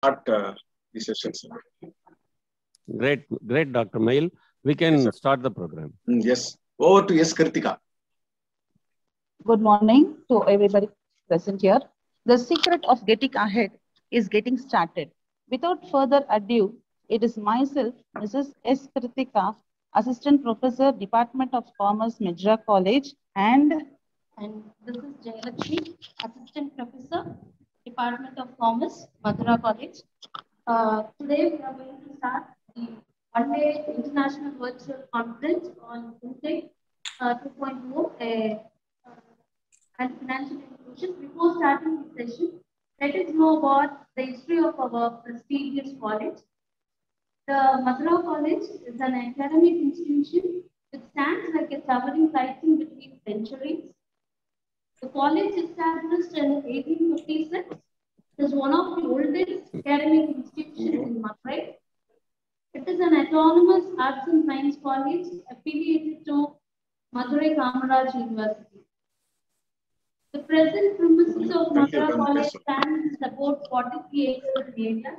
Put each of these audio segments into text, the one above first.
start the session, sir. Great, Dr. Mayil. We can start the program. Yes. Over to yes, Kritika. Good morning to everybody present here. The secret of getting ahead is getting started. Without further ado, it is myself, Mrs. S. Kritika, Assistant Professor, Department of Commerce, Madura College, and this is Jayalakshmi, Assistant Professor, Department of Commerce, Madura College. Today we are going to start the one-day international virtual conference on FinTech 2.0 and financial inclusion. Before starting the session, let us know about the history of our prestigious college. The Madura College is an academic institution which stands like a towering lighting between centuries. The college established in 1856 is one of the oldest academic institutions in Madurai. It is an autonomous arts and science college affiliated to Madurai Kamaraj University. The present premises of Madura College stands about 43 acres in area.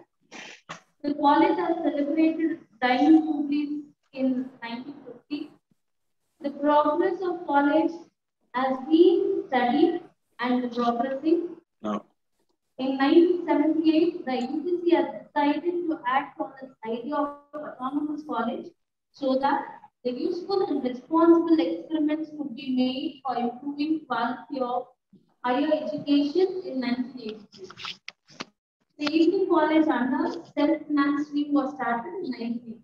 The college has celebrated its diamond jubilee in 1950. The progress of college has been studied and progressing. No. In 1978, the UGC has decided to act on this idea of autonomous college so that the useful and responsible experiments could be made for improving quality of higher education in 1982. The evening college under self-finance stream was started in 1980.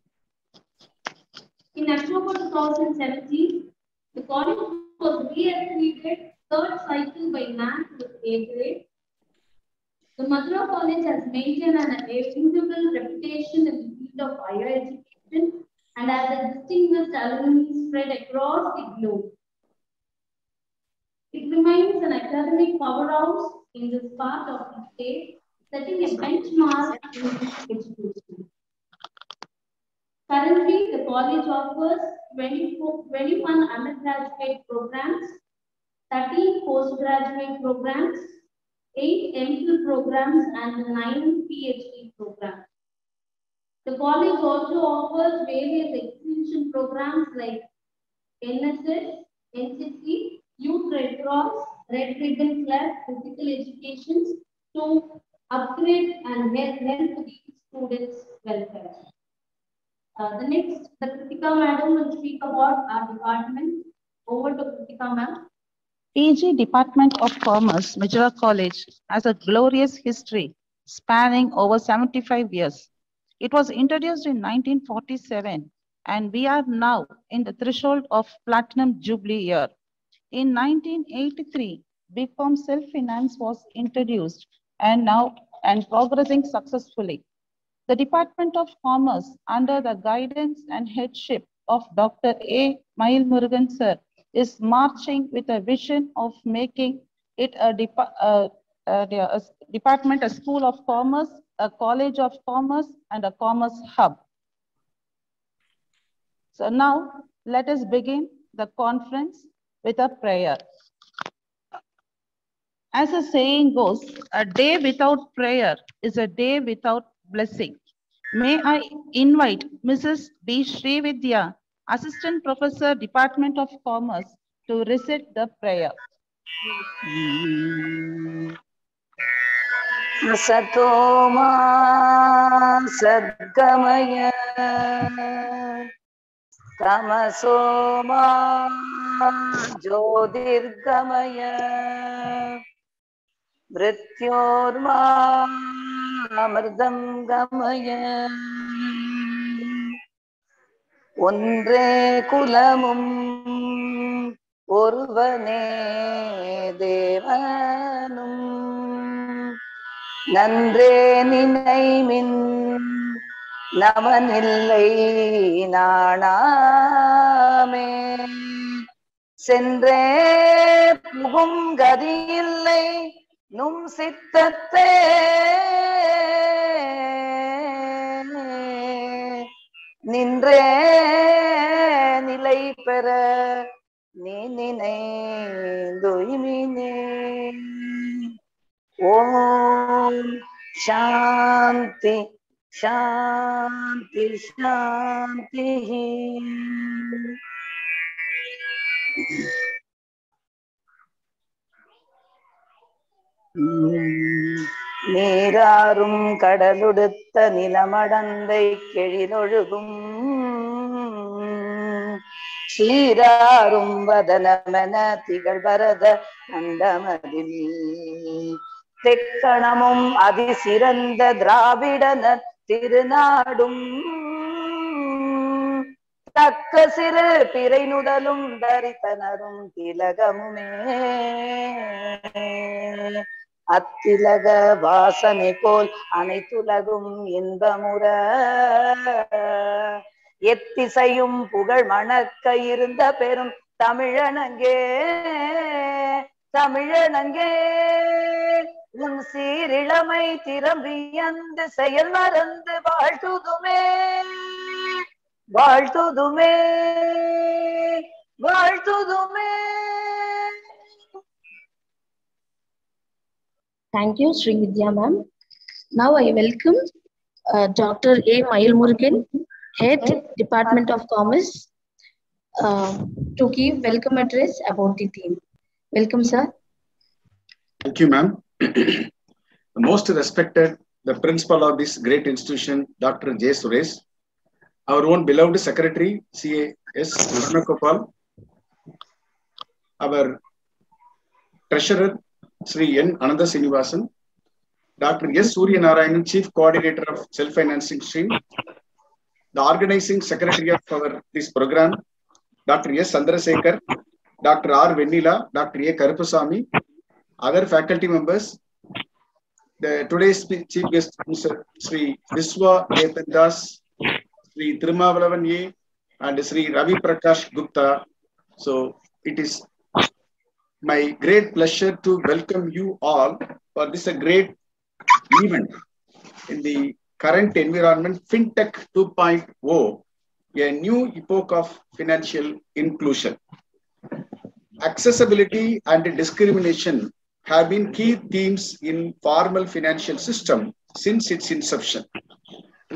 In October 2017, the college was re-accredited third cycle by NAC with A grade. The Madura College has maintained an enviable reputation in the field of higher education and has a distinguished alumni spread across the globe. It remains an academic powerhouse in this part of the state, setting a benchmark in education. Currently, the college offers 21 undergraduate programs, 30 postgraduate programs, 8 MPhil programs, and 9 PhD programs. The college also offers various extension programs like NSS, NCC, Youth Red Cross, Red Ribbon Club, physical education to upgrade and help the students' welfare. The Kritika Madam will speak about our department. Over to Kritika Ma'am. PG Department of Commerce, Madura College, has a glorious history spanning over 75 years. It was introduced in 1947, and we are now in the threshold of Platinum Jubilee year. In 1983, BCom self-finance was introduced and progressing successfully. The Department of Commerce, under the guidance and headship of Dr. A. Mayil Murugan sir, is marching with a vision of making it a department, a school of commerce, a college of commerce, and a commerce hub. So now let us begin the conference with a prayer. As the saying goes, a day without prayer is a day without blessing. May I invite Mrs. B. Srividya, Assistant Professor, Department of Commerce, to recite the prayer. Satoma Sadgamaya Tamasoma Jyotirgamaya Mrityorma Amardam Gamaya Ondre Kulamum Orvane Devanum Nandre Ninaimin Navanillai Naname Sendre Pugum Gadillai Num Sittate Nindre Nilai Pera Ninine Duimine Om शांति शांति शांति நீராறும் கடலுடுத்த நிலமடந்தை கெழிலொழுகும் சீராறும் வதனமென திகழ்வரத அண்டமதில் தெக்கணமும் அதிசிறந்த திராவிடன திருநாடும் தக்க சிறு பிறை நுதலும் தரித்தனரும் திலகமுமே அத்திலக வாசனை போல் அனைத்துலகும் இன்பமுற எத்திசையும் புகழ் மணக்க இருந்த பெரும் தமிழனங்கே தமிழனங்கே உன் சீரிழமை திறம்பியந்து செயல் மறந்து வாழ்த்துதுமே வாழ்த்துதுமே வாழ்த்துதுமே. Thank you, Sri Vidya ma'am. Now I welcome Dr. A. Mayil Murugan, Head, Department of Commerce, to give welcome address about the theme. Welcome, sir. Thank you, ma'am. The most respected, the principal of this great institution, Dr. J. Suresh, our own beloved secretary, C.A.S. Gopal, our treasurer, Sri N. Ananda Srinivasan, Dr. S. Surya Narayanan, Chief Coordinator of Self-Financing Stream, the organizing secretary of this program, Dr. S. Chandrasekhar, Dr. R. Vennila, Dr. A. Karupasamy, other faculty members, today's chief guest, Mr. Sri Viswa Etandas, Sri Thirumavalavan A. and Sri Ravi Prakash Gupta. So it is my great pleasure to welcome you all for this great event in the current environment, FinTech 2.0, a new epoch of financial inclusion. Accessibility and discrimination have been key themes in formal financial system since its inception.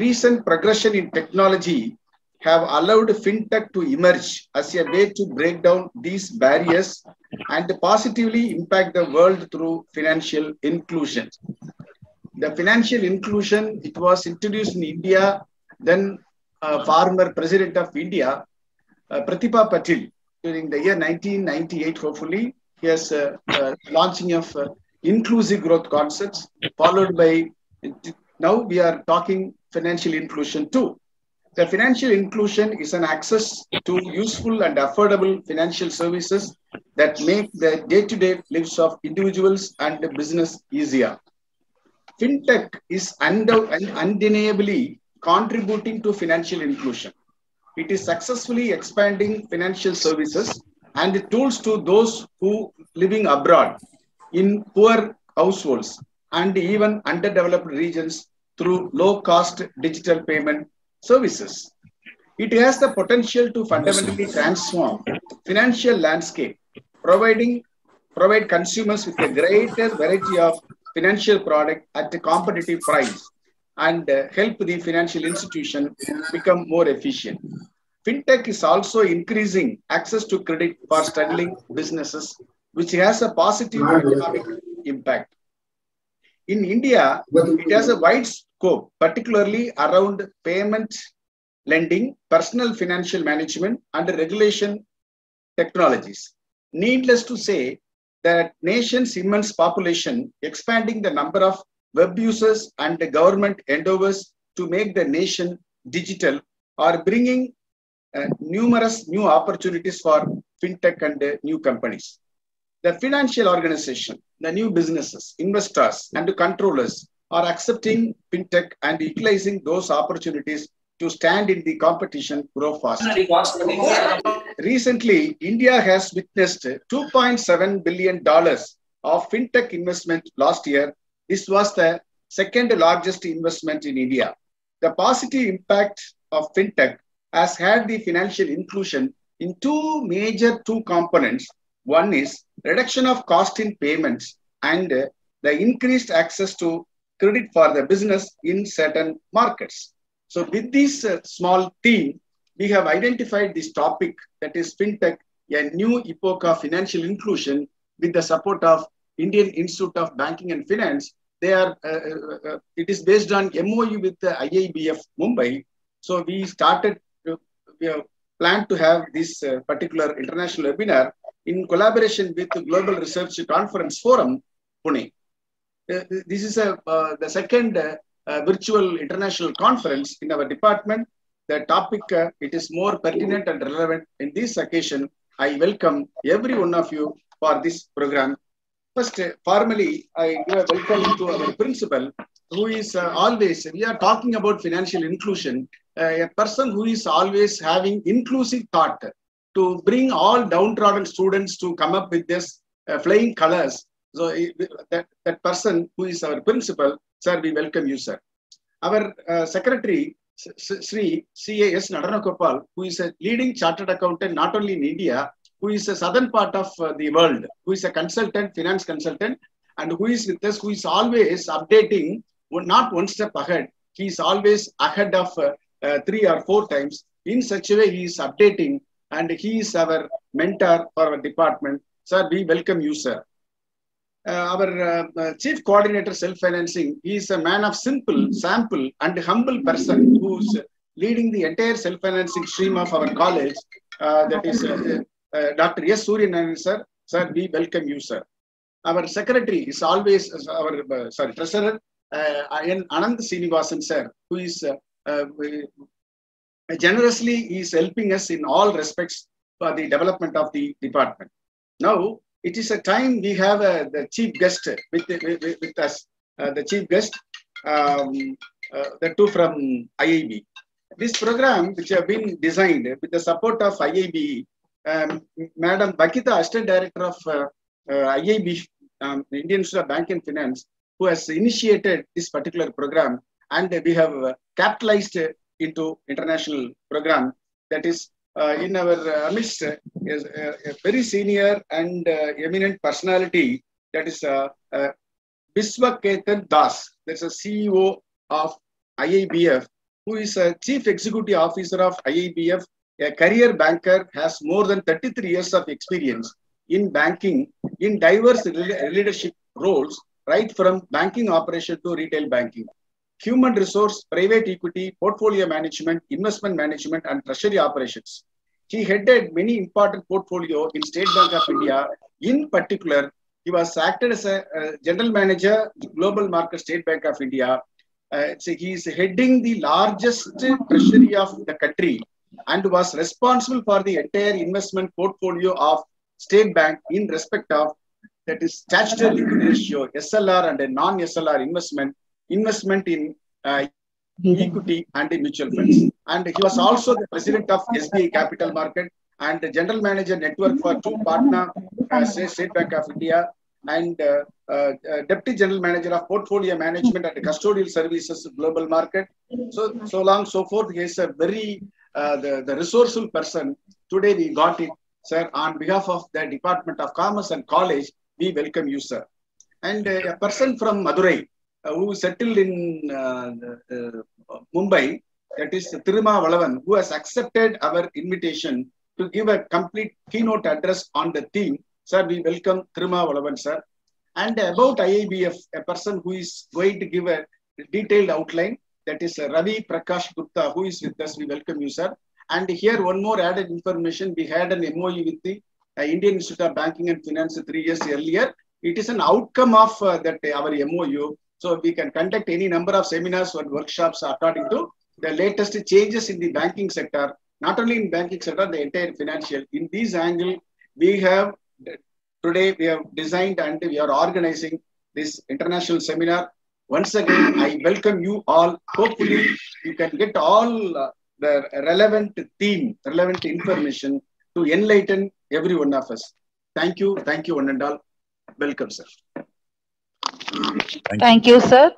Recent progression in technology have allowed FinTech to emerge as a way to break down these barriers and positively impact the world through financial inclusion. The financial inclusion, it was introduced in India, then former President of India, Pratibha Patil, during the year 1998, hopefully. He has launching of inclusive growth concepts, followed by, now we are talking financial inclusion too. The financial inclusion is an access to useful and affordable financial services that make the day-to-day lives of individuals and business easier. FinTech is undeniably contributing to financial inclusion. It is successfully expanding financial services and tools to those who living abroad, in poor households, and even underdeveloped regions through low-cost digital payment services. It has the potential to fundamentally transform financial landscape, provide consumers with a greater variety of financial product at a competitive price, and help the financial institution become more efficient. FinTech is also increasing access to credit for struggling businesses, which has a positive economic impact. In India, it has a wide scope, particularly around payment, lending, personal financial management, and regulation technologies. Needless to say, that nation's immense population, expanding the number of web users and the government endeavors to make the nation digital, are bringing numerous new opportunities for FinTech and new companies. The financial organization, the new businesses, investors, and controllers are accepting FinTech and utilizing those opportunities to stand in the competition, grow fast. Recently, India has witnessed $2.7 billion of FinTech investment last year. This was the second largest investment in India. The positive impact of FinTech has had the financial inclusion in two major components. One is reduction of cost in payments and the increased access to credit for the business in certain markets. So with this small theme, we have identified this topic, that is FinTech, a new epoch of financial inclusion, with the support of Indian Institute of Banking and Finance. It is based on MOU with the IIBF Mumbai. So we have planned to have this particular international webinar in collaboration with the Global Research Conference Forum, Pune. This is the second virtual international conference in our department. The topic, it is more pertinent and relevant in this occasion. I welcome every one of you for this program. First, formally, I give a welcome to our principal, who is always, we are talking about financial inclusion, a person who is always having inclusive thought to bring all downtrodden students to come up with this flying colors. So that person who is our principal, sir, we welcome you, sir. Our secretary, Sri C.A.S. Nadanagopal, who is a leading chartered accountant not only in India, who is a southern part of the world, who is a consultant, finance consultant, and who is with us, who is always updating, not one step ahead. He is always ahead of 3 or 4 times. In such a way, he is updating, and he is our mentor for our department. Sir, we welcome you, sir. Our chief coordinator self-financing, he is a man of simple, sample, and humble person who is leading the entire self-financing stream of our college. That is Dr. S. Suryanarayan, sir. Sir, we welcome you, sir. Our secretary is always our treasurer, Anand Srinivasan, sir, who is generously is helping us in all respects for the development of the department. Now, it is a time we have the chief guest with us, the chief guest, the two from IIB. This program, which have been designed with the support of IIB, Madam Bakita, Assistant Director of IIB, Indian Institute of Banking and Finance, who has initiated this particular program, and we have capitalized into international program. That is in our midst is a very senior and eminent personality, that is Biswaketan Das. That's a CEO of IIBF, who is a Chief Executive Officer of IIBF, a career banker, has more than 33 years of experience in banking in diverse leadership roles, right from banking operation to retail banking, human resource, private equity, portfolio management, investment management, and treasury operations. He headed many important portfolio in State Bank of India. In particular, he was acted as a general manager, Global Market State Bank of India. So he is heading the largest treasury of the country and was responsible for the entire investment portfolio of State Bank in respect of, that is, statutory liquidity ratio, SLR and a non-SLR investment in equity and in mutual funds. And he was also the president of SBI Capital Market and the general manager network for 2 partner State Bank of India, and deputy general manager of portfolio management and custodial services global market. So long, so forth. He is a very the resourceful person. Today we got it, sir. On behalf of the Department of Commerce and College, we welcome you, sir. And a person from Madurai, who settled in Mumbai, that is Thiruma Valavan, who has accepted our invitation to give a complete keynote address on the theme. Sir, we welcome Thiruma Valavan, sir. And about IIBF, a person who is going to give a detailed outline, that is Ravi Prakash Gupta, who is with us. We welcome you, sir. And here, one more added information. We had an MOU with the Indian Institute of Banking and Finance 3 years earlier. It is an outcome of that our MOU. So we can conduct any number of seminars or workshops according to the latest changes in the banking sector, not only in banking sector, the entire financial. In this angle, we have today we have designed and we are organizing this international seminar. Once again, I welcome you all. Hopefully, you can get all the relevant theme, relevant information to enlighten every one of us. Thank you, one and all. Welcome, sir. Thank you, sir.